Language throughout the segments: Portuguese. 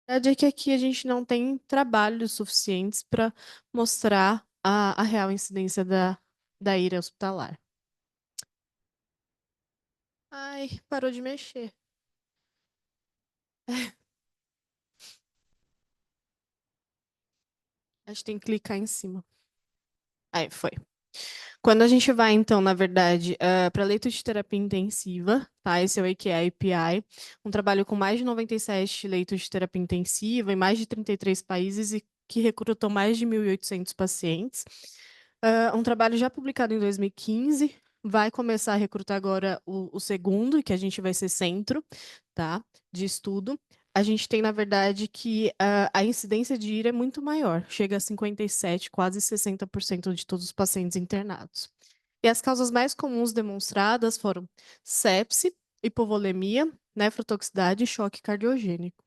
A verdade é que aqui a gente não tem trabalhos suficientes para mostrar a real incidência da ira hospitalar. Ai, parou de mexer. Acho que tem que clicar em cima. Aí, foi. Quando a gente vai, então, na verdade, para leito de terapia intensiva, tá? Esse é o AQI-API, um trabalho com mais de 97 leitos de terapia intensiva em mais de 33 países e que recrutou mais de 1.800 pacientes. Um trabalho já publicado em 2015, vai começar a recrutar agora o segundo, que a gente vai ser centro, tá? De estudo. A gente tem, na verdade, que a incidência de IRA é muito maior, chega a 57, quase 60% de todos os pacientes internados. E as causas mais comuns demonstradas foram sepse, hipovolemia, nefrotoxicidade e choque cardiogênico.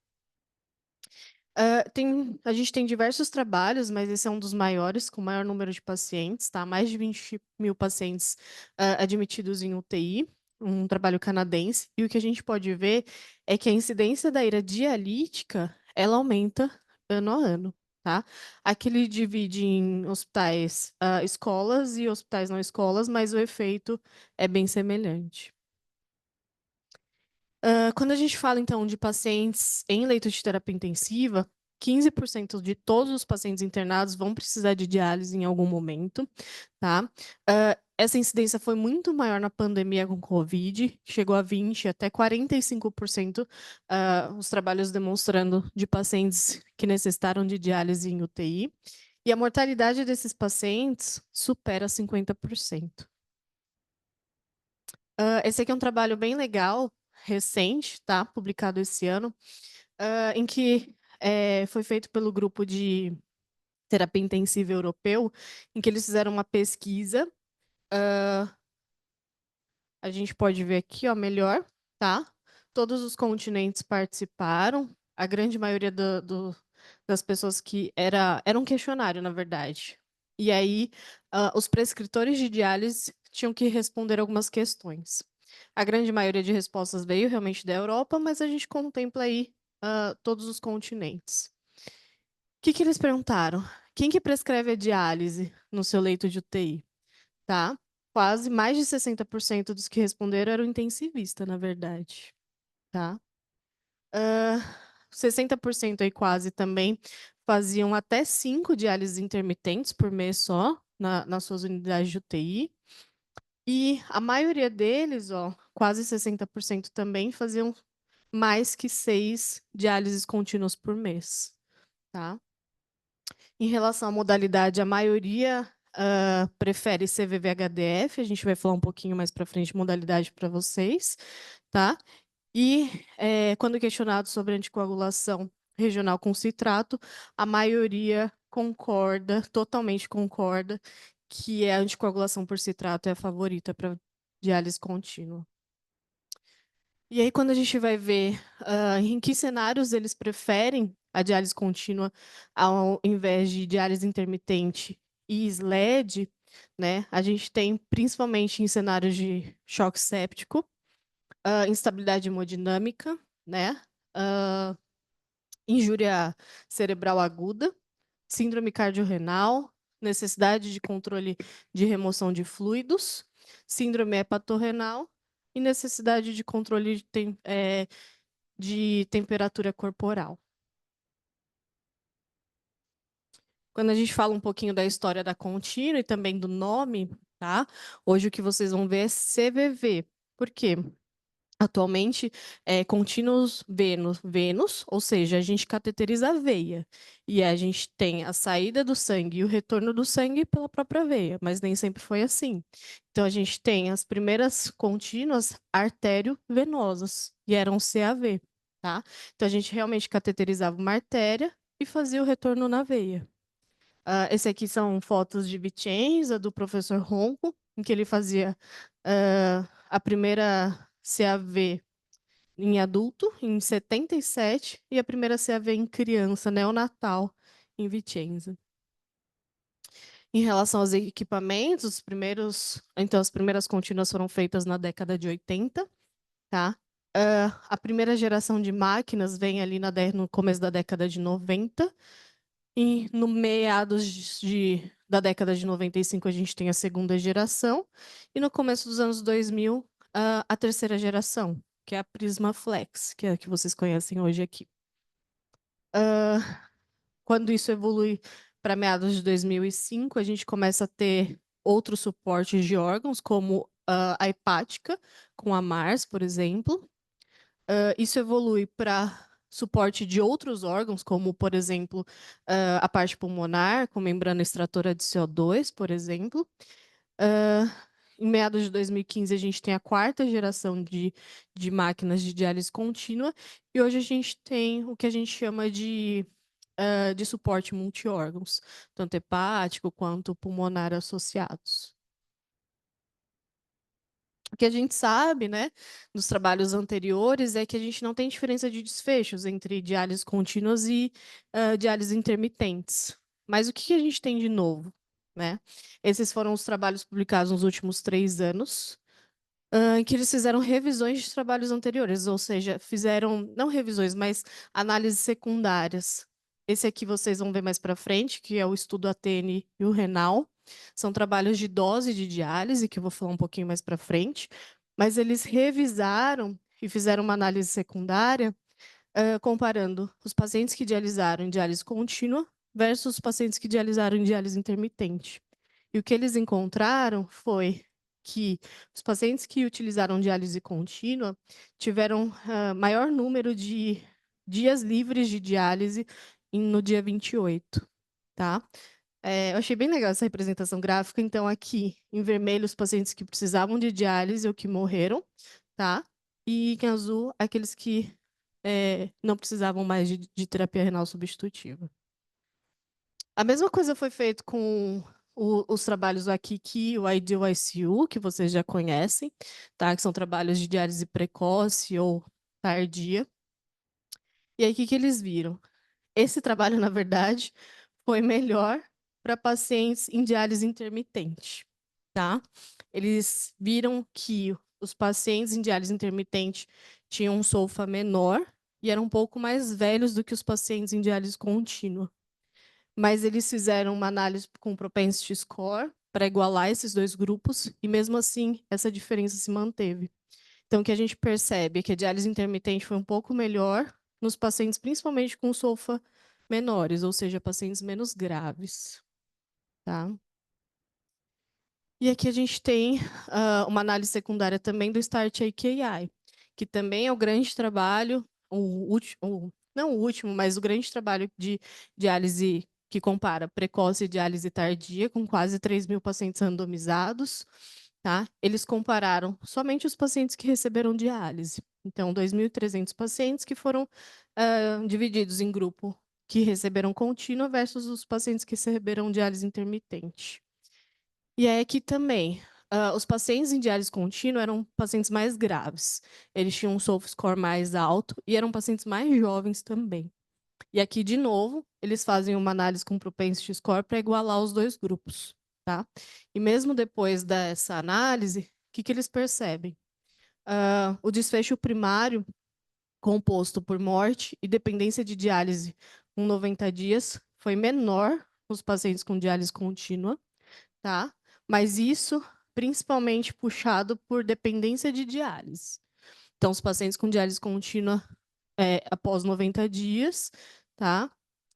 A gente tem diversos trabalhos, mas esse é um dos maiores, com maior número de pacientes, tá? Mais de 20 mil pacientes admitidos em UTI, um trabalho canadense. E o que a gente pode ver é que a incidência da ira dialítica, ela aumenta ano a ano, tá? Aqui ele divide em hospitais, escolas e hospitais não escolas, mas o efeito é bem semelhante. Quando a gente fala, então, de pacientes em leito de terapia intensiva, 15% de todos os pacientes internados vão precisar de diálise em algum momento, tá? Essa incidência foi muito maior na pandemia com Covid, chegou a 20, até 45%, os trabalhos demonstrando de pacientes que necessitaram de diálise em UTI, e a mortalidade desses pacientes supera 50%. Esse aqui é um trabalho bem legal, recente, tá? Publicado esse ano, em que foi feito pelo grupo de terapia intensiva europeu, em que eles fizeram uma pesquisa. A gente pode ver aqui, ó, melhor, tá? Todos os continentes participaram, a grande maioria das pessoas que era um questionário, na verdade. E aí, os prescritores de diálise tinham que responder algumas questões. A grande maioria de respostas veio realmente da Europa, mas a gente contempla aí todos os continentes. O que que eles perguntaram? Quem que prescreve a diálise no seu leito de UTI? Tá? Quase mais de 60% dos que responderam eram intensivista, na verdade, tá? 60% aí quase também faziam até 5 diálises intermitentes por mês só nas suas unidades de UTI. E a maioria deles, ó, quase 60% também faziam mais que 6 diálises contínuas por mês, tá? Em relação à modalidade, a maioria prefere CVV-HDF, a gente vai falar um pouquinho mais para frente de modalidade para vocês, tá? E quando questionado sobre anticoagulação regional com citrato, a maioria concorda, totalmente concorda, que a anticoagulação por citrato é a favorita para diálise contínua. E aí, quando a gente vai ver em que cenários eles preferem a diálise contínua ao invés de diálise intermitente e SLED, né? A gente tem principalmente em cenários de choque séptico, instabilidade hemodinâmica, né? ah, injúria cerebral aguda, síndrome cardiorrenal, necessidade de controle de remoção de fluidos, síndrome hepatorrenal e necessidade de controle de temperatura corporal. Quando a gente fala um pouquinho da história da contínua e também do nome, tá? Hoje o que vocês vão ver é CVV. Por quê? Atualmente, contínuos venos, ou seja, a gente cateteriza a veia. E a gente tem a saída do sangue e o retorno do sangue pela própria veia, mas nem sempre foi assim. Então, a gente tem as primeiras contínuas artério-venosas, e eram CAV, tá? Então, a gente realmente cateterizava uma artéria e fazia o retorno na veia. Esse aqui são fotos de Vicenza, do professor Ronco, em que ele fazia a primeira CAV em adulto, em 77, e a primeira CAV em criança, neonatal, em Vicenza. Em relação aos equipamentos, então as primeiras contínuas foram feitas na década de 80, tá? A primeira geração de máquinas vem ali no começo da década de 90, e no meados da década de 95 a gente tem a segunda geração, e no começo dos anos 2000, a terceira geração, que é a Prisma Flex, que é a que vocês conhecem hoje aqui. Quando isso evolui para meados de 2005, a gente começa a ter outros suportes de órgãos, como a hepática, com a Mars, por exemplo. Isso evolui para suporte de outros órgãos, como, por exemplo, a parte pulmonar, com membrana extratora de CO2, por exemplo. Ah, Em meados de 2015, a gente tem a quarta geração de máquinas de diálise contínua, e hoje a gente tem o que a gente chama de suporte multiórgãos, tanto hepático quanto pulmonar associados. O que a gente sabe, né, dos trabalhos anteriores é que a gente não tem diferença de desfechos entre diálises contínuas e diálises intermitentes. Mas o que a gente tem de novo, né? Esses foram os trabalhos publicados nos últimos 3 anos, em que eles fizeram revisões de trabalhos anteriores, ou seja, fizeram, não revisões, mas análises secundárias. Esse aqui vocês vão ver mais para frente, que é o estudo Atene e o Renal. São trabalhos de dose de diálise, que eu vou falar um pouquinho mais para frente, mas eles revisaram e fizeram uma análise secundária, comparando os pacientes que dialisaram em diálise contínua versus os pacientes que dialisaram em diálise intermitente. E o que eles encontraram foi que os pacientes que utilizaram diálise contínua tiveram maior número de dias livres de diálise no dia 28, tá? Eu achei bem legal essa representação gráfica. Então, aqui, em vermelho, os pacientes que precisavam de diálise ou que morreram, tá? E em azul, aqueles que não precisavam mais de terapia renal substitutiva. A mesma coisa foi feita com os trabalhos do Akiki e o Ideal ICU, que vocês já conhecem, tá? Que são trabalhos de diálise precoce ou tardia. E aí, o que que eles viram? Esse trabalho, na verdade, foi melhor para pacientes em diálise intermitente, tá? Eles viram que os pacientes em diálise intermitente tinham um SOFA menor e eram um pouco mais velhos do que os pacientes em diálise contínua. Mas eles fizeram uma análise com propensity score para igualar esses dois grupos, e mesmo assim essa diferença se manteve. Então, o que a gente percebe é que a diálise intermitente foi um pouco melhor nos pacientes, principalmente com SOFA menores, ou seja, pacientes menos graves, tá? E aqui a gente tem uma análise secundária também do START-AKI, que também é o grande trabalho, não o último, mas o grande trabalho de diálise que compara precoce e diálise tardia, com quase 3.000 pacientes randomizados, tá? Eles compararam somente os pacientes que receberam diálise. Então, 2.300 pacientes que foram divididos em grupo que receberam contínua versus os pacientes que receberam diálise intermitente. E aí aqui também, os pacientes em diálise contínua eram pacientes mais graves. Eles tinham um SOFA score mais alto e eram pacientes mais jovens também. E aqui, de novo, eles fazem uma análise com propensity score para igualar os dois grupos, tá? E mesmo depois dessa análise, o que que eles percebem? O desfecho primário, composto por morte e dependência de diálise com 90 dias, foi menor nos pacientes com diálise contínua, tá? Mas isso principalmente puxado por dependência de diálise. Então, os pacientes com diálise contínua após 90 dias, tá?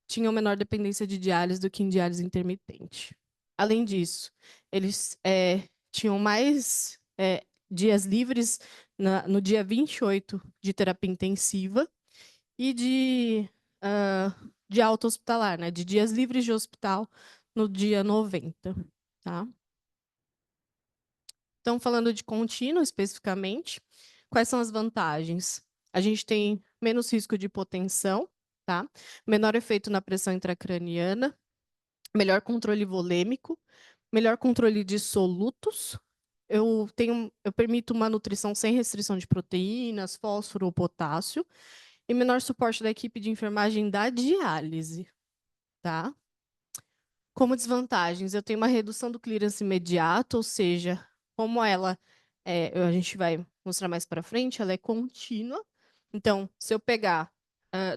Tinham menor dependência de diálise do que em diálise intermitente. Além disso, eles tinham mais dias livres no dia 28 de terapia intensiva e de alta hospitalar, né? De dias livres de hospital no dia 90, tá? Então, falando de contínuo especificamente, quais são as vantagens? A gente tem menos risco de hipotensão, tá? Menor efeito na pressão intracraniana, melhor controle volêmico, melhor controle de solutos. Eu permito uma nutrição sem restrição de proteínas, fósforo ou potássio, e menor suporte da equipe de enfermagem da diálise, tá? Como desvantagens, eu tenho uma redução do clearance imediato, ou seja, como a gente vai mostrar mais para frente, ela é contínua. Então, se eu pegar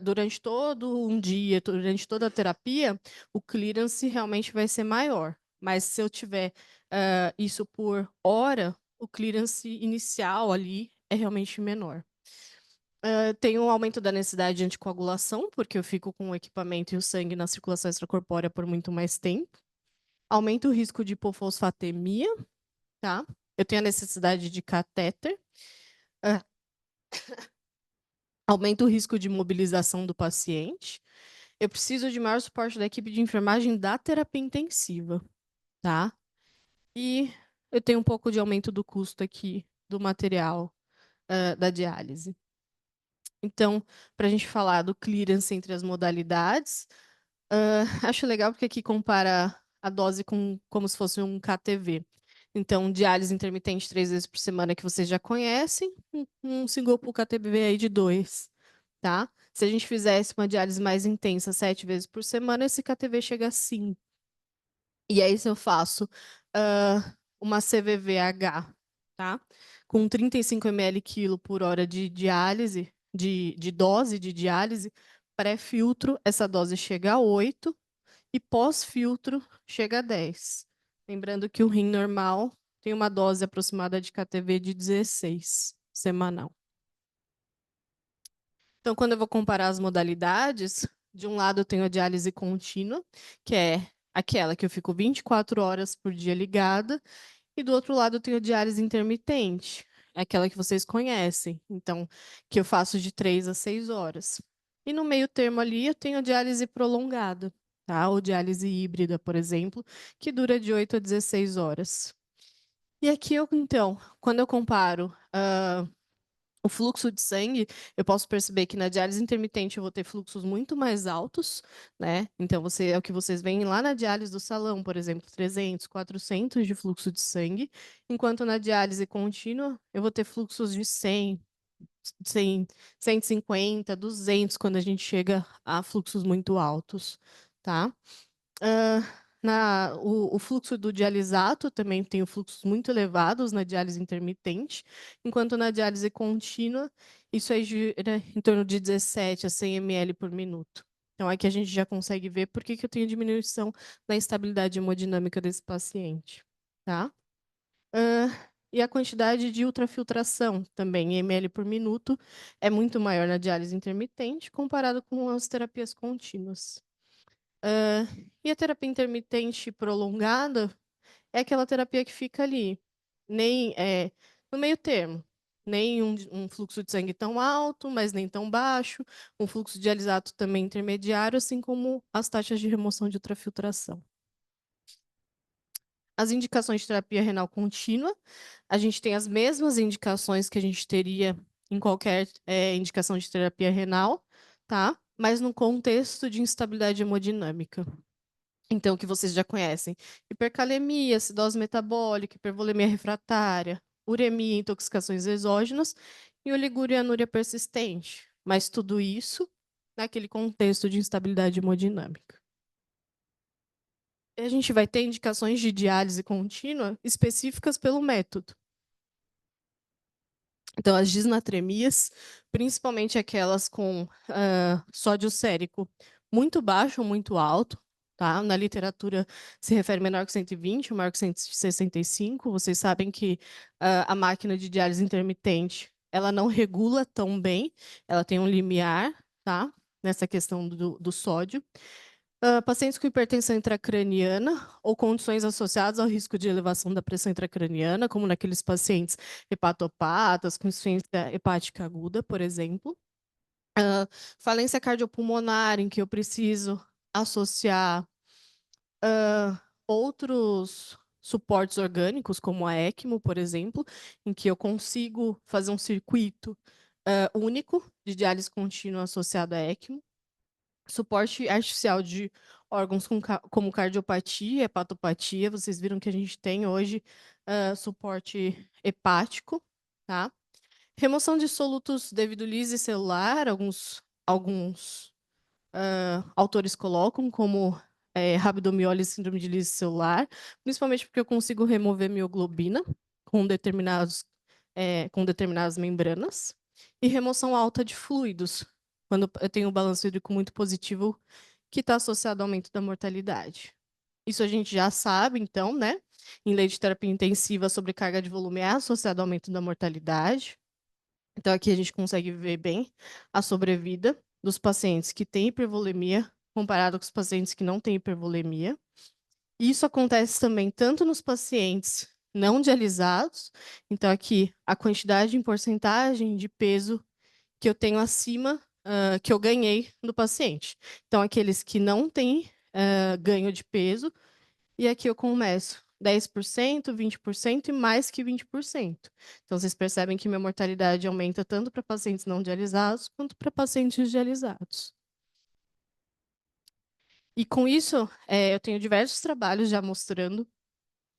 durante todo um dia, durante toda a terapia, o clearance realmente vai ser maior. Mas se eu tiver isso por hora, o clearance inicial ali é realmente menor. Tem um aumento da necessidade de anticoagulação, porque eu fico com o equipamento e o sangue na circulação extracorpórea por muito mais tempo. Aumenta o risco de hipofosfatemia, tá? Eu tenho a necessidade de catéter. Ah, aumenta o risco de mobilização do paciente. Eu preciso de maior suporte da equipe de enfermagem da terapia intensiva, tá? E eu tenho um pouco de aumento do custo aqui do material da diálise. Então, para a gente falar do clearance entre as modalidades, acho legal porque aqui compara a dose como se fosse um KTV. Então, diálise intermitente 3 vezes por semana, que vocês já conhecem, um single pool KTV aí de 2, tá? Se a gente fizesse uma diálise mais intensa 7 vezes por semana, esse KTV chega a 5. E aí, se eu faço uma CVVH, tá? Com 35 ml quilo por hora de diálise, de dose de diálise, pré-filtro, essa dose chega a 8 e pós-filtro chega a 10. Lembrando que o rim normal tem uma dose aproximada de KTV de 16 semanal. Então, quando eu vou comparar as modalidades, de um lado eu tenho a diálise contínua, que é aquela que eu fico 24 horas por dia ligada, e do outro lado eu tenho a diálise intermitente, é aquela que vocês conhecem, então, que eu faço de 3 a 6 horas. E no meio termo ali eu tenho a diálise prolongada, tá? Ou diálise híbrida, por exemplo, que dura de 8 a 16 horas. E aqui eu, então, quando eu comparo o fluxo de sangue, eu posso perceber que na diálise intermitente eu vou ter fluxos muito mais altos, né? Então, é o que vocês veem lá na diálise do salão, por exemplo, 300, 400 de fluxo de sangue, enquanto na diálise contínua eu vou ter fluxos de 100, 100, 150, 200, quando a gente chega a fluxos muito altos, tá? Ah, o fluxo do dialisato também tem fluxos muito elevados na diálise intermitente, enquanto na diálise contínua, isso aí gira em torno de 17 a 100 ml por minuto. Então, aqui a gente já consegue ver por que eu tenho diminuição na instabilidade hemodinâmica desse paciente, tá? E a quantidade de ultrafiltração, também em ml por minuto, é muito maior na diálise intermitente comparado com as terapias contínuas. E a terapia intermitente prolongada é aquela terapia que fica ali, nem no meio termo. Nem um fluxo de sangue tão alto, mas nem tão baixo, um fluxo de alisato também intermediário, assim como as taxas de remoção de ultrafiltração. As indicações de terapia renal contínua, a gente tem as mesmas indicações que a gente teria em qualquer indicação de terapia renal, tá? Mas no contexto de instabilidade hemodinâmica. Então, que vocês já conhecem: hipercalemia, acidose metabólica, hipervolemia refratária, uremia, intoxicações exógenas e oliguria persistente. Mas tudo isso naquele contexto de instabilidade hemodinâmica. E a gente vai ter indicações de diálise contínua específicas pelo método. Então, as disnatremias, principalmente aquelas com sódio sérico muito baixo ou muito alto, tá? Na literatura se refere menor que 120, maior que 165. Vocês sabem que a máquina de diálise intermitente, ela não regula tão bem, ela tem um limiar, tá? Nessa questão do sódio. Pacientes com hipertensão intracraniana ou condições associadas ao risco de elevação da pressão intracraniana, como naqueles pacientes hepatopatas, com insuficiência hepática aguda, por exemplo. Falência cardiopulmonar, em que eu preciso associar outros suportes orgânicos, como a ECMO, por exemplo, em que eu consigo fazer um circuito único de diálise contínua associado à ECMO. Suporte artificial de órgãos como cardiopatia, hepatopatia. Vocês viram que a gente tem hoje suporte hepático, tá? Remoção de solutos devido lise celular, alguns autores colocam como rabdomiólise, síndrome de lise celular, principalmente porque eu consigo remover mioglobina com determinados com determinadas membranas, e remoção alta de fluidos, quando eu tenho um balanço hídrico muito positivo, que está associado ao aumento da mortalidade. Isso a gente já sabe, então, né? Em lei de terapia intensiva, a sobrecarga de volume é associada ao aumento da mortalidade. Então, aqui a gente consegue ver bem a sobrevida dos pacientes que têm hipervolemia comparado com os pacientes que não têm hipervolemia. Isso acontece também tanto nos pacientes não dialisados, então aqui a quantidade em porcentagem de peso que eu tenho acima, que eu ganhei do paciente. Então, aqueles que não têm ganho de peso, e aqui eu começo 10%, 20% e mais que 20%. Então, vocês percebem que minha mortalidade aumenta tanto para pacientes não dialisados quanto para pacientes dialisados. E com isso, eu tenho diversos trabalhos já mostrando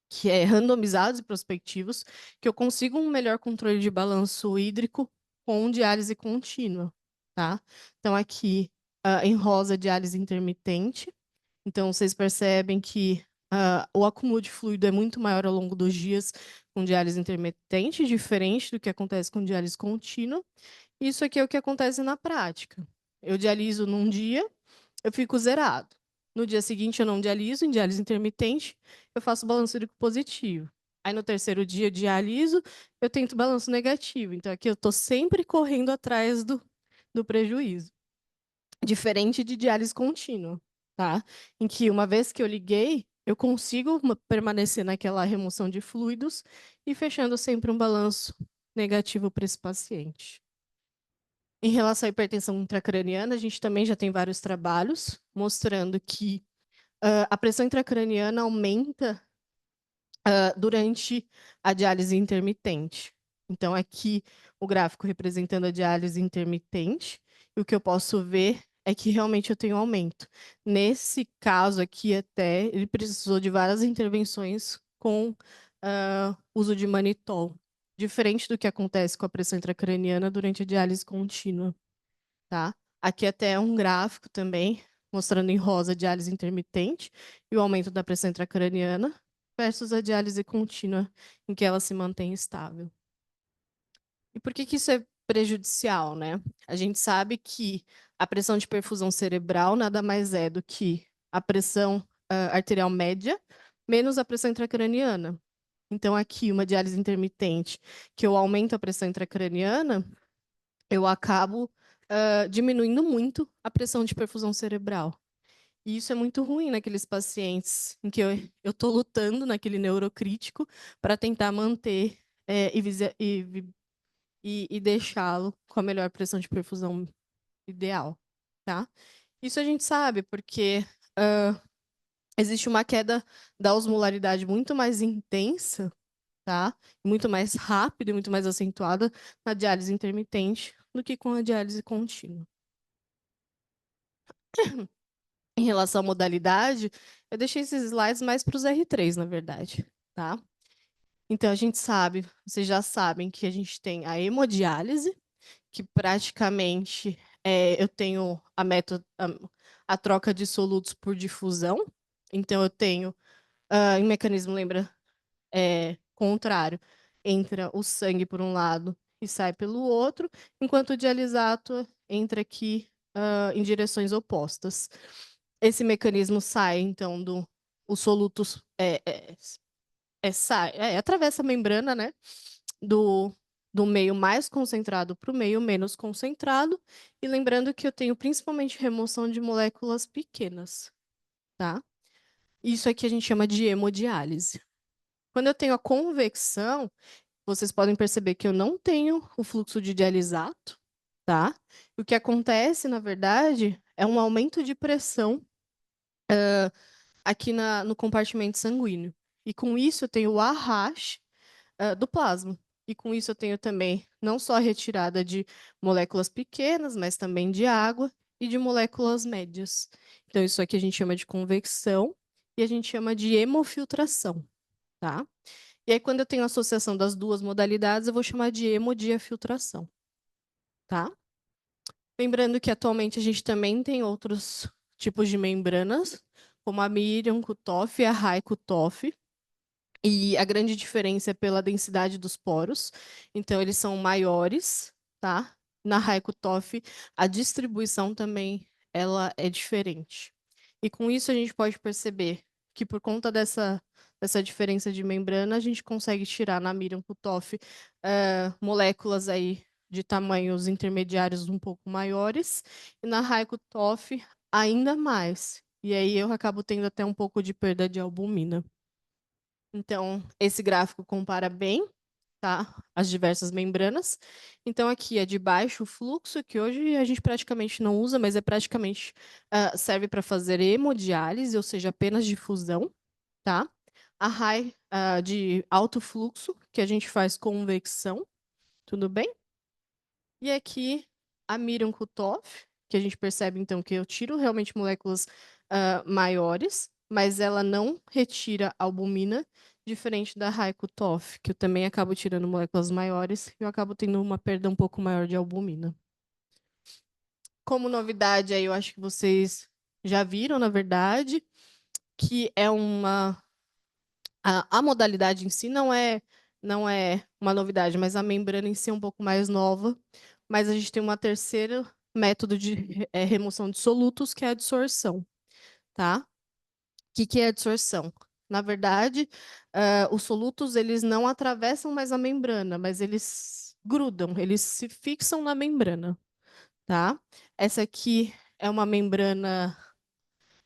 que é randomizados e prospectivos, que eu consigo um melhor controle de balanço hídrico com diálise contínua, tá? Então, aqui, em rosa, diálise intermitente. Então, vocês percebem que o acúmulo de fluido é muito maior ao longo dos dias com diálise intermitente, diferente do que acontece com diálise contínua. Isso aqui é o que acontece na prática. Eu dialiso num dia, eu fico zerado. No dia seguinte, eu não dialiso, em diálise intermitente, eu faço balanço hídrico positivo. Aí, no terceiro dia, eu dialiso, eu tento balanço negativo. Então, aqui eu estou sempre correndo atrás do prejuízo. Diferente de diálise contínua, tá? Em que, uma vez que eu liguei, eu consigo permanecer naquela remoção de fluidos e fechando sempre um balanço negativo para esse paciente. Em relação à hipertensão intracraniana, a gente também já tem vários trabalhos mostrando que a pressão intracraniana aumenta durante a diálise intermitente. Então, aqui o gráfico representando a diálise intermitente, e o que eu posso ver é que realmente eu tenho aumento. Nesse caso aqui, até, ele precisou de várias intervenções com uso de manitol, diferente do que acontece com a pressão intracraniana durante a diálise contínua, tá? Aqui até é um gráfico também, mostrando em rosa a diálise intermitente e o aumento da pressão intracraniana versus a diálise contínua, em que ela se mantém estável. E por que que isso é prejudicial, né? A gente sabe que a pressão de perfusão cerebral nada mais é do que a pressão arterial média menos a pressão intracraniana. Então, aqui, uma diálise intermitente, que eu aumento a pressão intracraniana, eu acabo diminuindo muito a pressão de perfusão cerebral. E isso é muito ruim naqueles pacientes em que eu estou lutando naquele neurocrítico para tentar manter e deixá-lo com a melhor pressão de perfusão ideal, tá? Isso a gente sabe porque existe uma queda da osmolaridade muito mais intensa, tá? Muito mais rápida e muito mais acentuada na diálise intermitente do que com a diálise contínua. Em relação à modalidade, eu deixei esses slides mais para os R3, na verdade, tá? Então, a gente sabe, vocês já sabem que a gente tem a hemodiálise, que praticamente eu tenho a troca de solutos por difusão. Então, eu tenho, em mecanismo, lembra, contrário, entra o sangue por um lado e sai pelo outro, enquanto o dialisato entra aqui em direções opostas. Esse mecanismo sai, então, os solutos atravessa a membrana, né? Do meio mais concentrado para o meio menos concentrado. E lembrando que eu tenho principalmente remoção de moléculas pequenas, tá? Isso aqui a gente chama de hemodiálise. Quando eu tenho a convecção, vocês podem perceber que eu não tenho o fluxo de dialisato, tá? O que acontece, na verdade, é um aumento de pressão aqui no compartimento sanguíneo. E com isso eu tenho o arraste do plasma. E com isso eu tenho também não só a retirada de moléculas pequenas, mas também de água e de moléculas médias. Então, isso aqui a gente chama de convecção e a gente chama de hemofiltração, tá? E aí, quando eu tenho a associação das duas modalidades, eu vou chamar de hemodiafiltração, tá? Lembrando que atualmente a gente também tem outros tipos de membranas, como a Miriam Cutoff e a Rai Cutoff, E a grande diferença é pela densidade dos poros. Então, eles são maiores, tá? Na Raikkonen, a distribuição também ela é diferente. E com isso a gente pode perceber que por conta dessa diferença de membrana, a gente consegue tirar na Miran-Kutoff moléculas aí de tamanhos intermediários um pouco maiores, e na Raikkonen ainda mais. E aí eu acabo tendo até um pouco de perda de albumina. Então, esse gráfico compara bem, tá, as diversas membranas. Então, aqui é de baixo fluxo, que hoje a gente praticamente não usa, mas praticamente serve para fazer hemodiálise, ou seja, apenas difusão, tá? A high de alto fluxo, que a gente faz convecção, tudo bem? E aqui a Miran-Kutov, que a gente percebe então que eu tiro realmente moléculas maiores, mas ela não retira albumina, diferente da Raikkonen, que eu também acabo tirando moléculas maiores e eu acabo tendo uma perda um pouco maior de albumina. Como novidade aí, eu acho que vocês já viram, na verdade, que é uma a modalidade em si não é uma novidade, mas a membrana em si é um pouco mais nova. Mas a gente tem uma terceira método de remoção de solutos, que é a adsorção, tá? O que é a adsorção? Na verdade, os solutos eles não atravessam mais a membrana, mas eles grudam, eles se fixam na membrana, tá? Essa aqui é uma membrana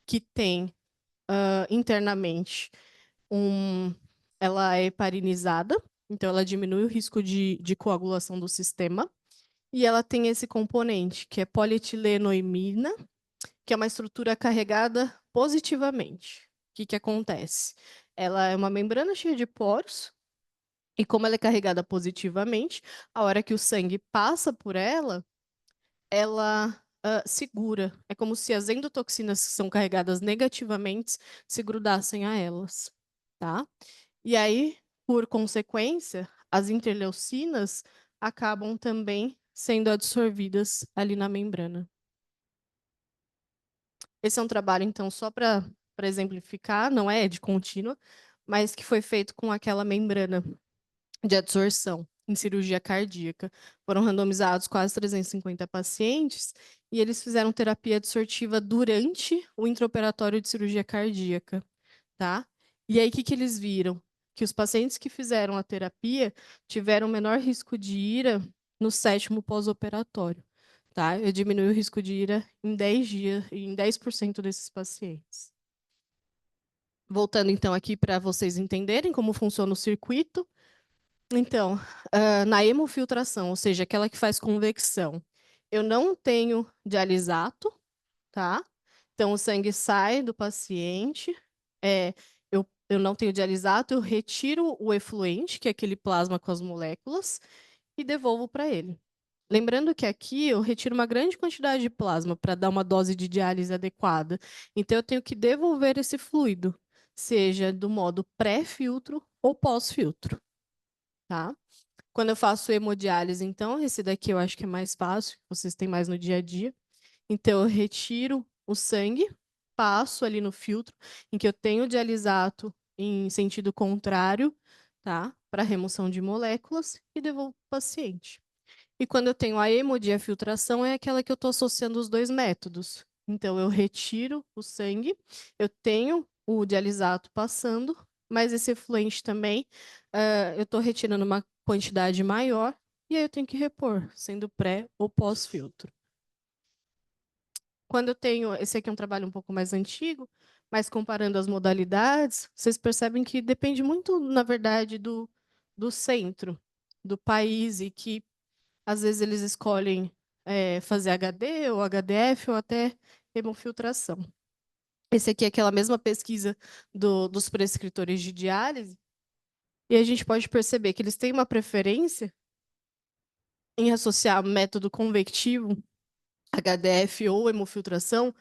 que tem internamente um, ela é heparinizada, então ela diminui o risco de coagulação do sistema. E ela tem esse componente, que é polietilenoimina, que é uma estrutura carregada positivamente. O que acontece? Ela é uma membrana cheia de poros, e como ela é carregada positivamente, a hora que o sangue passa por ela, ela segura. É como se as endotoxinas que são carregadas negativamente se grudassem a elas, tá? E aí, por consequência, as interleucinas acabam também sendo absorvidas ali na membrana. Esse é um trabalho, então, só para exemplificar, não é de contínua, mas que foi feito com aquela membrana de adsorção em cirurgia cardíaca. Foram randomizados quase 350 pacientes e eles fizeram terapia adsortiva durante o intraoperatório de cirurgia cardíaca, tá? E aí, o que eles viram? Que os pacientes que fizeram a terapia tiveram menor risco de ira no 7º pós-operatório, tá? Eu diminui o risco de ira em 10 dias, em 10% desses pacientes. Voltando, então, aqui para vocês entenderem como funciona o circuito. Então, na hemofiltração, ou seja, aquela que faz convecção, eu não tenho dialisato, tá? Então, o sangue sai do paciente, eu não tenho dialisato, eu retiro o efluente, que é aquele plasma com as moléculas, e devolvo para ele. Lembrando que aqui eu retiro uma grande quantidade de plasma para dar uma dose de diálise adequada. Então, eu tenho que devolver esse fluido, seja do modo pré-filtro ou pós-filtro, tá? Quando eu faço hemodiálise, então, esse daqui eu acho que é mais fácil, vocês têm mais no dia a dia. Então, eu retiro o sangue, passo ali no filtro, em que eu tenho dialisato em sentido contrário, tá? Para remoção de moléculas e devolvo para o paciente. E quando eu tenho a hemodiafiltração, é aquela que eu estou associando os dois métodos. Então, eu retiro o sangue, eu tenho o dialisato passando, mas esse efluente também, eu estou retirando uma quantidade maior, e aí eu tenho que repor, sendo pré ou pós-filtro. Quando eu tenho, esse aqui é um trabalho um pouco mais antigo, mas comparando as modalidades, vocês percebem que depende muito, na verdade, do centro do país e que às vezes eles escolhem fazer HD ou HDF ou até hemofiltração. Esse aqui é aquela mesma pesquisa dos prescritores de diálise, e a gente pode perceber que eles têm uma preferência em associar método convectivo, HDF ou hemofiltração,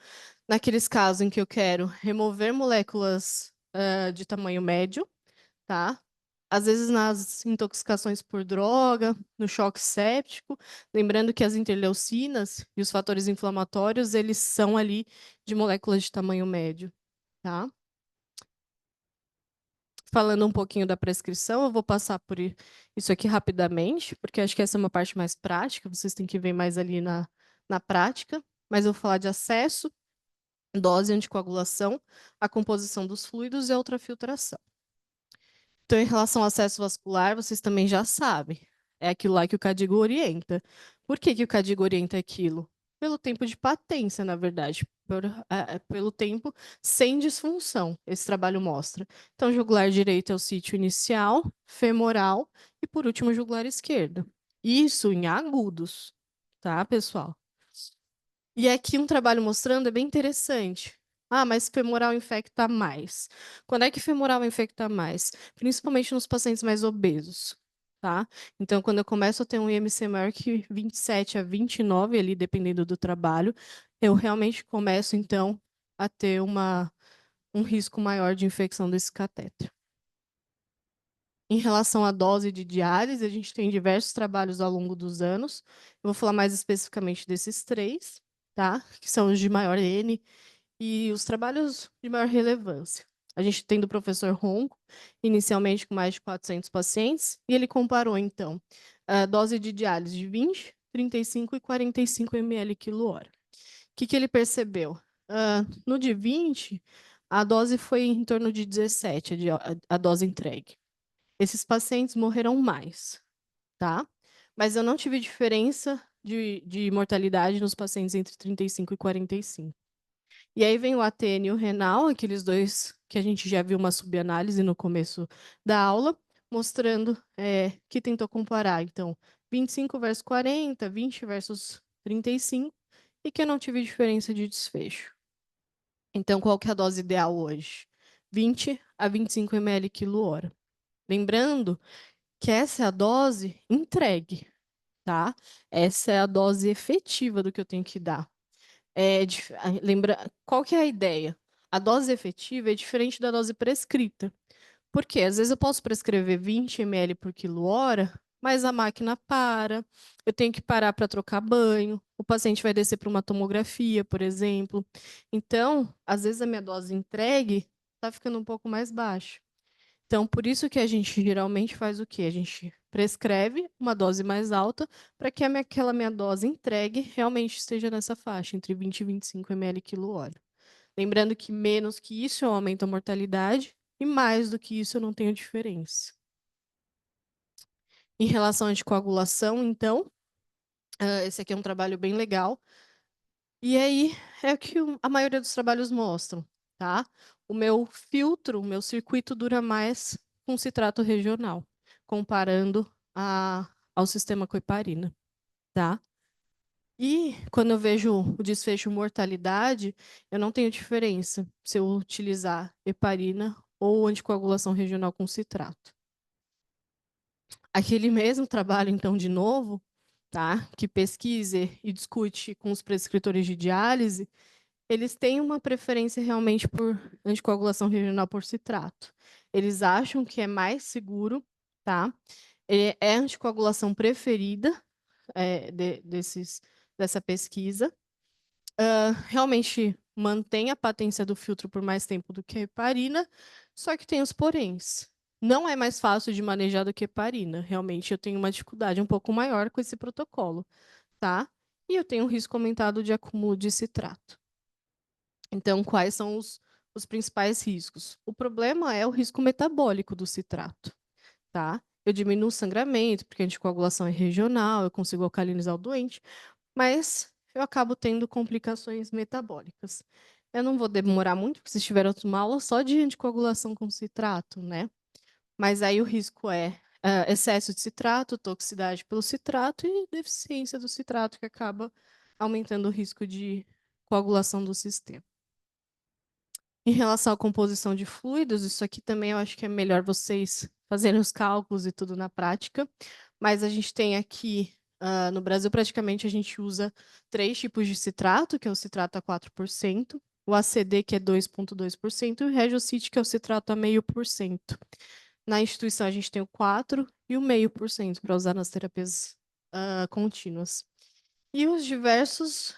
naqueles casos em que eu quero remover moléculas de tamanho médio, tá? Às vezes nas intoxicações por droga, no choque séptico, lembrando que as interleucinas e os fatores inflamatórios, eles são ali de moléculas de tamanho médio, tá? falando um pouquinho da prescrição, eu vou passar por isso aqui rapidamente, porque acho que essa é uma parte mais prática, vocês têm que ver mais ali na prática, mas eu vou falar de acesso, dose, anticoagulação, a composição dos fluidos e a ultrafiltração. Então, em relação ao acesso vascular, vocês também já sabem. É aquilo lá que o CADIGO orienta. Por que que o CADIGO orienta aquilo? Pelo tempo de patência, na verdade. Pelo tempo sem disfunção, esse trabalho mostra. Então, jugular direito é o sítio inicial, femoral e, por último, jugular esquerdo. Isso em agudos, tá, pessoal? E aqui um trabalho mostrando é bem interessante. Ah, mas femoral infecta mais. Quando é que femoral infecta mais? Principalmente nos pacientes mais obesos, tá? Então, quando eu começo a ter um IMC maior que 27 a 29, ali, dependendo do trabalho, eu realmente começo, então, a ter um risco maior de infecção desse catéter. Em relação à dose de diálise, a gente tem diversos trabalhos ao longo dos anos. Eu vou falar mais especificamente desses três, tá? Que são os de maior N e os trabalhos de maior relevância. A gente tem do professor Ronco, inicialmente com mais de 400 pacientes, e ele comparou, então, a dose de diálise de 20, 35 e 45 ml quilo-hora. O que ele percebeu? No de 20, a dose foi em torno de 17, a dose entregue. Esses pacientes morreram mais, tá? Mas eu não tive diferença de mortalidade nos pacientes entre 35 e 45. E aí vem o ATN e o renal, aqueles dois que a gente já viu uma subanálise no começo da aula, mostrando que tentou comparar, então, 25 versus 40, 20 versus 35, e que eu não tive diferença de desfecho. Então, qual que é a dose ideal hoje? 20 a 25 ml quilo-hora. Lembrando que essa é a dose entregue, tá? Essa é a dose efetiva do que eu tenho que dar. Lembra, qual que é a ideia? A dose efetiva é diferente da dose prescrita. Por quê? Às vezes eu posso prescrever 20 ml por quilo-hora, mas a máquina para, eu tenho que parar para trocar banho, o paciente vai descer para uma tomografia, por exemplo. Então, às vezes a minha dose entregue está ficando um pouco mais baixa. Então, por isso que a gente geralmente faz o quê? A gente prescreve uma dose mais alta para que aquela minha dose entregue realmente esteja nessa faixa, entre 20 e 25 ml quilo-hora. Lembrando que menos que isso eu aumento a mortalidade e mais do que isso eu não tenho diferença. Em relação à anticoagulação, então, esse aqui é um trabalho bem legal. E aí é o que a maioria dos trabalhos mostram, tá? O meu filtro, o meu circuito dura mais com citrato regional, comparando ao sistema com heparina, tá? E quando eu vejo o desfecho mortalidade, eu não tenho diferença se eu utilizar heparina ou anticoagulação regional com citrato. Aquele mesmo trabalho, então, de novo, tá? Que pesquisa e discute com os prescritores de diálise, eles têm uma preferência realmente por anticoagulação regional por citrato. Eles acham que é mais seguro, tá? É a anticoagulação preferida dessa pesquisa. Realmente mantém a patência do filtro por mais tempo do que a heparina, só que tem os poréns. Não é mais fácil de manejar do que heparina. Realmente eu tenho uma dificuldade um pouco maior com esse protocolo, tá? E eu tenho um risco aumentado de acúmulo de citrato. Então, quais são os principais riscos? O problema é o risco metabólico do citrato, tá? Eu diminuo o sangramento, porque a anticoagulação é regional, eu consigo alcalinizar o doente, mas eu acabo tendo complicações metabólicas. Eu não vou demorar muito, porque vocês tiveram uma aula só de anticoagulação com citrato, né? Mas aí o risco é excesso de citrato, toxicidade pelo citrato e deficiência do citrato, que acaba aumentando o risco de coagulação do sistema. Em relação à composição de fluidos, isso aqui também eu acho que é melhor vocês fazerem os cálculos e tudo na prática, mas a gente tem aqui, no Brasil, praticamente a gente usa 3 tipos de citrato, que é o citrato a 4%, o ACD, que é 2,2%, e o Regiocit, que é o citrato a 0,5%. Na instituição, a gente tem o 4% e o 0,5% para usar nas terapias contínuas. E os diversos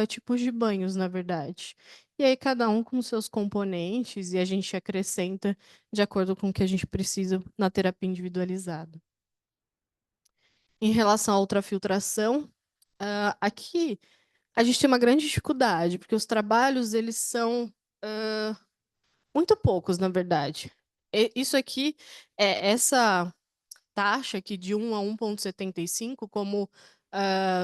tipos de banhos, na verdade. e aí cada um com seus componentes, e a gente acrescenta de acordo com o que a gente precisa na terapia individualizada. Em relação à ultrafiltração, aqui a gente tem uma grande dificuldade, porque os trabalhos, eles são muito poucos, na verdade. Isso aqui, essa taxa aqui de 1 a 1,75 como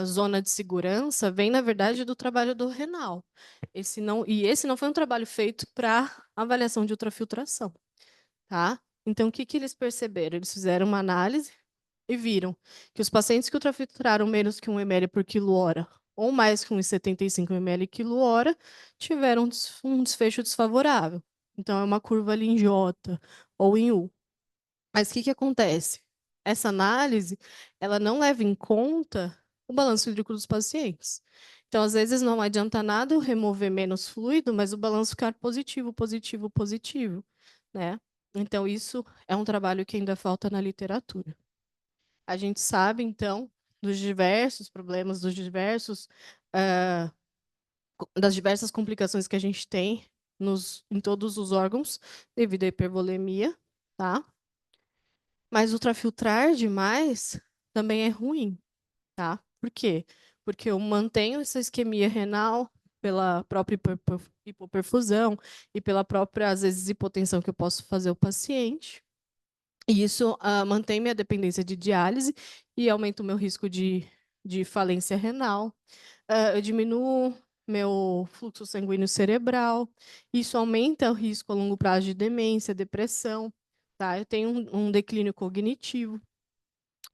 zona de segurança, vem, na verdade, do trabalho do renal. Esse não foi um trabalho feito para avaliação de ultrafiltração, tá? Então, o que eles perceberam? Eles fizeram uma análise e viram que os pacientes que ultrafiltraram menos que 1 ml por quilo-hora ou mais que 1,75 ml quilo-hora tiveram um desfecho desfavorável. Então, é uma curva ali em J ou em U. Mas o que acontece? Essa análise, ela não leva em conta o balanço hídrico dos pacientes. Então, às vezes, não adianta nada eu remover menos fluido, mas o balanço ficar positivo, positivo, positivo, né? Então, isso é um trabalho que ainda falta na literatura. A gente sabe, então, dos diversos problemas, das diversas complicações que a gente tem em todos os órgãos devido à hipervolemia, tá? Mas ultrafiltrar demais também é ruim, tá? Por quê? Porque eu mantenho essa isquemia renal pela própria hipoperfusão e pela própria, às vezes, hipotensão que eu posso fazer o paciente. E isso mantém minha dependência de diálise e aumenta o meu risco de falência renal. Eu diminuo meu fluxo sanguíneo cerebral. Isso aumenta o risco a longo prazo de demência, depressão. Tá? Eu tenho um declínio cognitivo.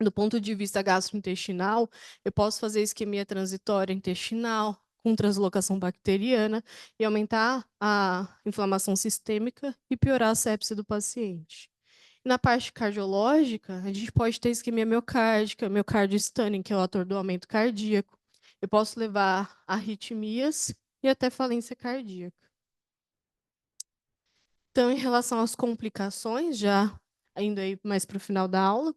Do ponto de vista gastrointestinal, eu posso fazer isquemia transitória intestinal com translocação bacteriana e aumentar a inflamação sistêmica e piorar a sepse do paciente. Na parte cardiológica, a gente pode ter isquemia miocárdica, miocárdio stunning, que é o atordoamento cardíaco. Eu posso levar a arritmias e até falência cardíaca. Então, em relação às complicações, já indo aí mais para o final da aula,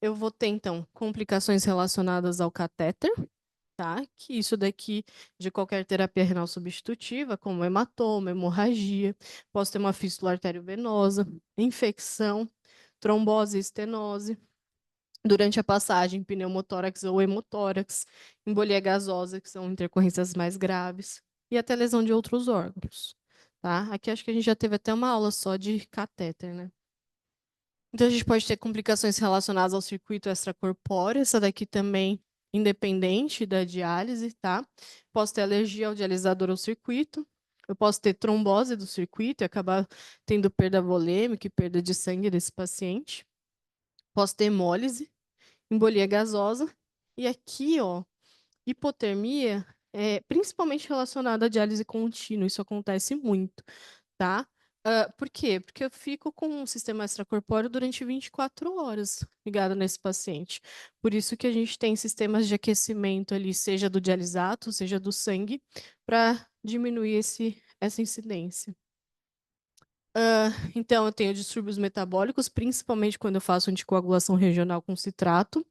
eu vou ter, então, complicações relacionadas ao catéter, tá? Que isso daqui de qualquer terapia renal substitutiva, como hematoma, hemorragia, posso ter uma fístula arteriovenosa, infecção, trombose e estenose, durante a passagem, pneumotórax ou hemotórax, embolia gasosa, que são intercorrências mais graves, e até lesão de outros órgãos, tá? Aqui acho que a gente já teve até uma aula só de catéter, né? Então, a gente pode ter complicações relacionadas ao circuito extracorpóreo, essa daqui também independente da diálise, tá? Posso ter alergia ao dialisador ou circuito, eu posso ter trombose do circuito e acabar tendo perda volêmica e perda de sangue desse paciente. Posso ter hemólise, embolia gasosa, e aqui, ó, hipotermia é principalmente relacionada à diálise contínua, isso acontece muito, tá? Por quê? Porque eu fico com um sistema extracorpóreo durante 24 horas ligado nesse paciente. Por isso que a gente tem sistemas de aquecimento ali, seja do dialisato, seja do sangue, para diminuir essa incidência. Então, eu tenho distúrbios metabólicos, principalmente quando eu faço anticoagulação regional com citrato.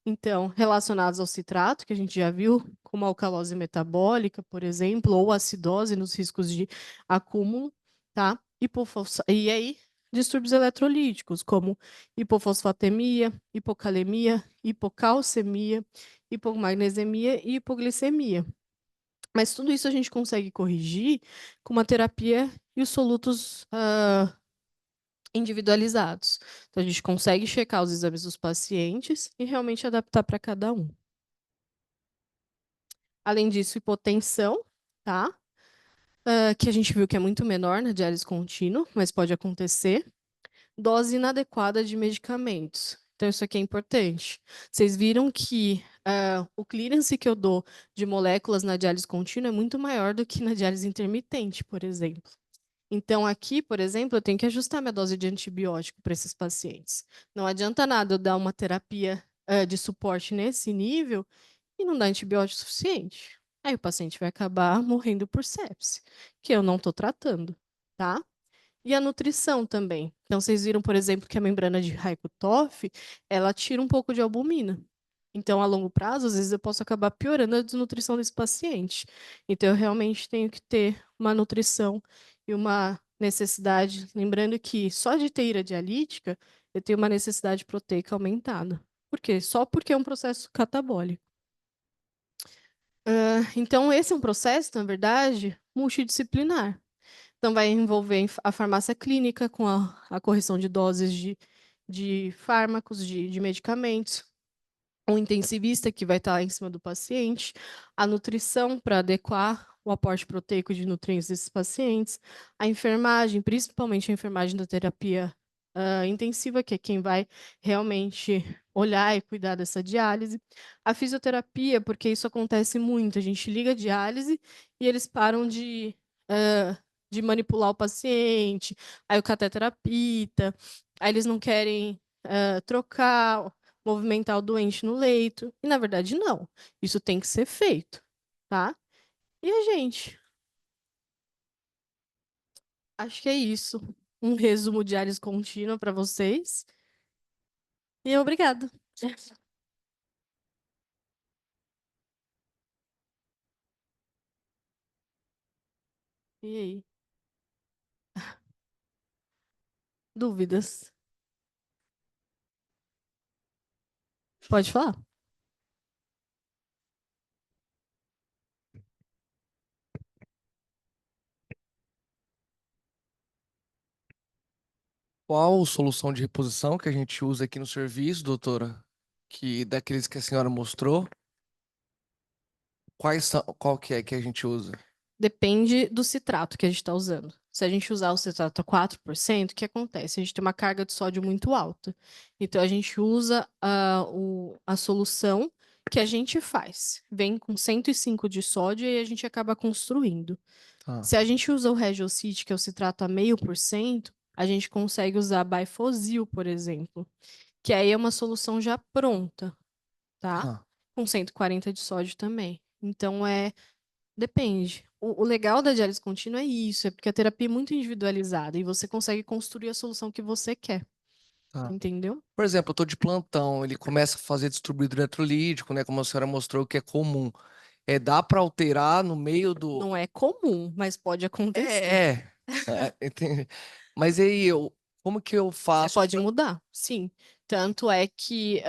Então, relacionados ao citrato, que a gente já viu, como a alcalose metabólica, por exemplo, ou acidose nos riscos de acúmulo, tá? E aí, distúrbios eletrolíticos, como hipofosfatemia, hipocalemia, hipocalcemia, hipomagnesemia e hipoglicemia. Mas tudo isso a gente consegue corrigir com uma terapia e os solutos individualizados. Então, a gente consegue checar os exames dos pacientes e realmente adaptar para cada um. Além disso, hipotensão, tá? Que a gente viu que é muito menor na diálise contínua, mas pode acontecer. Dose inadequada de medicamentos. Então, isso aqui é importante. Vocês viram que o clearance que eu dou de moléculas na diálise contínua é muito maior do que na diálise intermitente, por exemplo. Então, aqui, por exemplo, eu tenho que ajustar minha dose de antibiótico para esses pacientes. Não adianta nada eu dar uma terapia de suporte nesse nível e não dar antibiótico suficiente. Aí o paciente vai acabar morrendo por sepse, que eu não estou tratando, tá? E a nutrição também. Então, vocês viram, por exemplo, que a membrana de Haykutoff, ela tira um pouco de albumina. Então, a longo prazo, às vezes eu posso acabar piorando a desnutrição desse paciente. Então, eu realmente tenho que ter uma nutrição e uma necessidade. Lembrando que só de ter ira dialítica, eu tenho uma necessidade proteica aumentada. Por quê? Só porque é um processo catabólico. Então, esse é um processo, na verdade, multidisciplinar. Então, vai envolver a farmácia clínica com a correção de doses de fármacos, de medicamentos, um intensivista que vai estar em cima do paciente, a nutrição para adequar o aporte proteico de nutrientes desses pacientes, a enfermagem, principalmente a enfermagem da terapia intensiva, que é quem vai realmente olhar e cuidar dessa diálise, a fisioterapia, porque isso acontece muito, a gente liga a diálise e eles param de manipular o paciente, aí o catéter apita, aí eles não querem trocar, movimentar o doente no leito. E, na verdade, não. Isso tem que ser feito, tá? E a gente? Acho que é isso. Um resumo de Ares contínua para vocês. E obrigada. E aí? Dúvidas? Pode falar. Qual solução de reposição que a gente usa aqui no serviço, doutora? Que daqueles que a senhora mostrou, quais são, qual que a gente usa? Depende do citrato que a gente está usando. Se a gente usar o citrato a 4%, o que acontece? A gente tem uma carga de sódio muito alta. Então, a gente usa a solução que a gente faz. Vem com 105 de sódio e a gente acaba construindo. Tá, Se a gente usa o Regiocid, que é o citrato a 0,5%, a gente consegue usar Bifosil, por exemplo, que aí é uma solução já pronta, tá? tá, Com 140 de sódio também. Então, depende. O legal da diálise contínua é isso, é porque a terapia é muito individualizada e você consegue construir a solução que você quer, tá. entendeu? Por exemplo, eu tô de plantão, ele começa a fazer distúrbio eletrolítico, né? Como a senhora mostrou, que é comum. Dá para alterar no meio do. Não é comum, mas pode acontecer. É, é. Entendi. Mas aí, como que eu Você faço pode mudar, sim. Tanto é que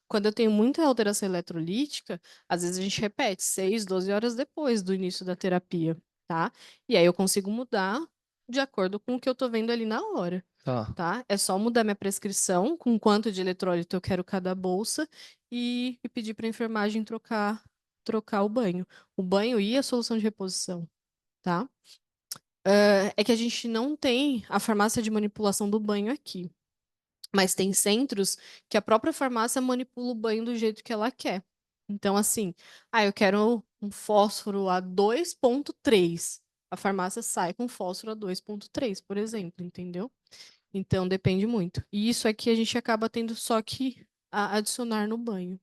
quando eu tenho muita alteração eletrolítica, às vezes a gente repete 6, 12 horas depois do início da terapia, tá? E aí eu consigo mudar de acordo com o que eu tô vendo ali na hora, Tá, tá? É só mudar minha prescrição, com quanto de eletrólito eu quero cada bolsa e pedir para a enfermagem trocar o banho. O banho e a solução de reposição, tá? É que a gente não tem a farmácia de manipulação do banho aqui. Mas tem centros que a própria farmácia manipula o banho do jeito que ela quer. Então, assim, eu quero um fósforo a 2,3. A farmácia sai com fósforo a 2,3, por exemplo, entendeu? Então, depende muito. E isso aqui a gente acaba tendo só que adicionar no banho,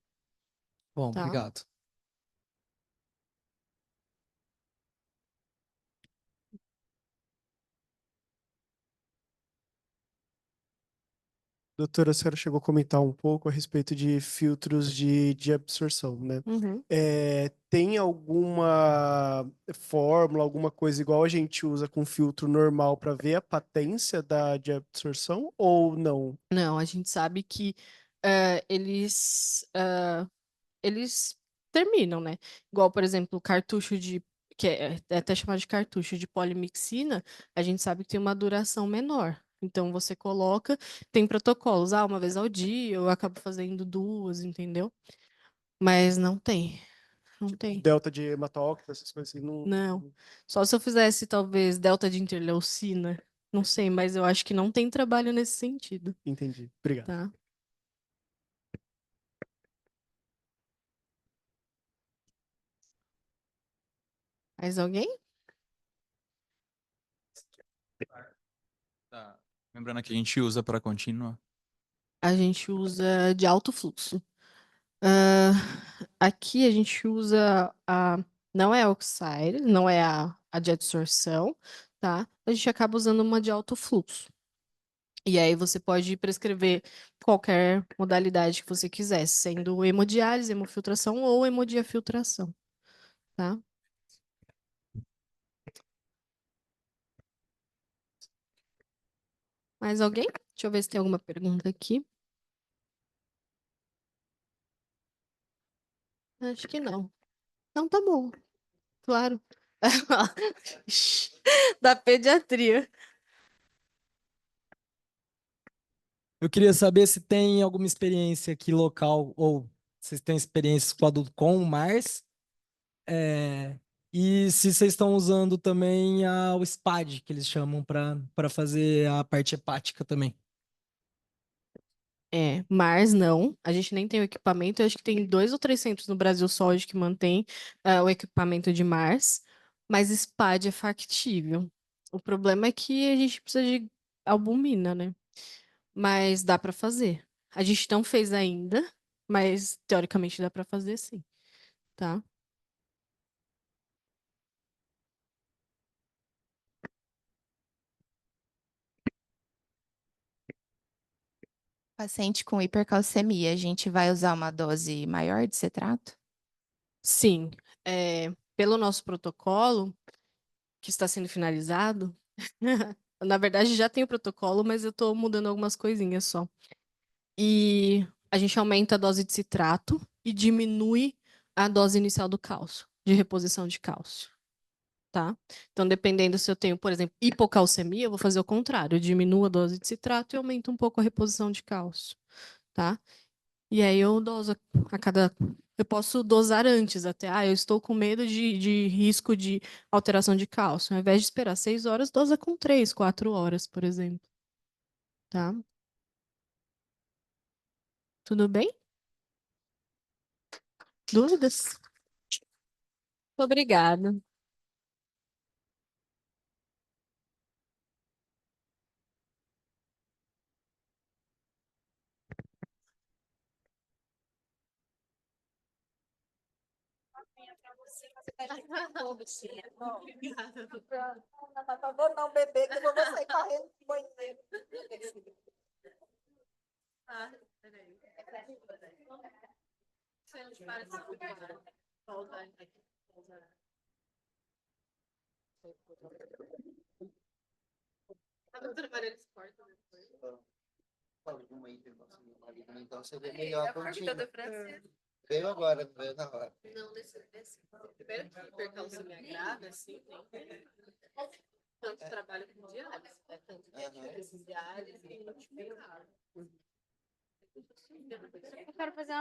bom, tá? obrigado. Doutora, a senhora chegou a comentar um pouco a respeito de filtros de absorção, né? Uhum. Tem alguma fórmula, alguma coisa igual a gente usa com filtro normal para ver a patência de absorção ou não? Não, a gente sabe que eles terminam, né? Igual, por exemplo, o cartucho que é até chamado de cartucho de polimixina, a gente sabe que tem uma duração menor. Então você coloca, tem protocolos, uma vez ao dia, eu acabo fazendo duas, entendeu? Mas não tem, não Tipo, tem. delta de hematócrito, essas coisas assim, não... Não. Só se eu fizesse talvez delta de interleucina, não sei, mas eu acho que não tem trabalho nesse sentido, Entendi. Obrigado. tá? Mais alguém? Tá. Lembrando que a gente usa para contínua. A gente usa de alto fluxo. Ah, aqui a gente usa não é a Oxide, não é a de adsorção, tá? A gente acaba usando uma de alto fluxo. E aí você pode prescrever qualquer modalidade que você quiser, sendo hemodiálise, hemofiltração ou hemodiafiltração, tá? Mais alguém? Deixa eu ver se tem alguma pergunta aqui. Acho que não. Então tá bom, claro. Da pediatria. Eu queria saber se tem alguma experiência aqui local, ou vocês têm experiências com adulto com o Mars, e se vocês estão usando também o SPAD, que eles chamam para fazer a parte hepática também. Mars não. A gente nem tem o equipamento. Eu acho que tem 2 ou 3 centros no Brasil só hoje que mantém o equipamento de Mars. Mas SPAD é factível. O problema é que a gente precisa de albumina, né? Mas dá para fazer. A gente não fez ainda, mas teoricamente dá para fazer sim, tá? Paciente com hipercalcemia, a gente vai usar uma dose maior de citrato? Sim. Pelo nosso protocolo, que está sendo finalizado, na verdade já tem o protocolo, mas eu estou mudando algumas coisinhas só. E a gente aumenta a dose de citrato e diminui a dose inicial do cálcio, de reposição de cálcio, tá? Então, dependendo se eu tenho, por exemplo, hipocalcemia, eu vou fazer o contrário, eu diminuo a dose de citrato e aumento um pouco a reposição de cálcio, tá? E aí eu doso a cada. Eu posso dosar antes até. Eu estou com medo de risco de alteração de cálcio. Ao invés de esperar 6 horas, dosa com 3, 4 horas, por exemplo. Tá? Tudo bem? Dúvidas? Obrigada. Vou não beber, que eu vou sair correndo pro banheiro. Peraí. Então seria melhor continuar. Veio agora, não veio na hora. Não, primeiro que hipercalcemia grave, assim, tem tanto trabalho com diálise, tanto diálise e notificado. Eu quero fazer uma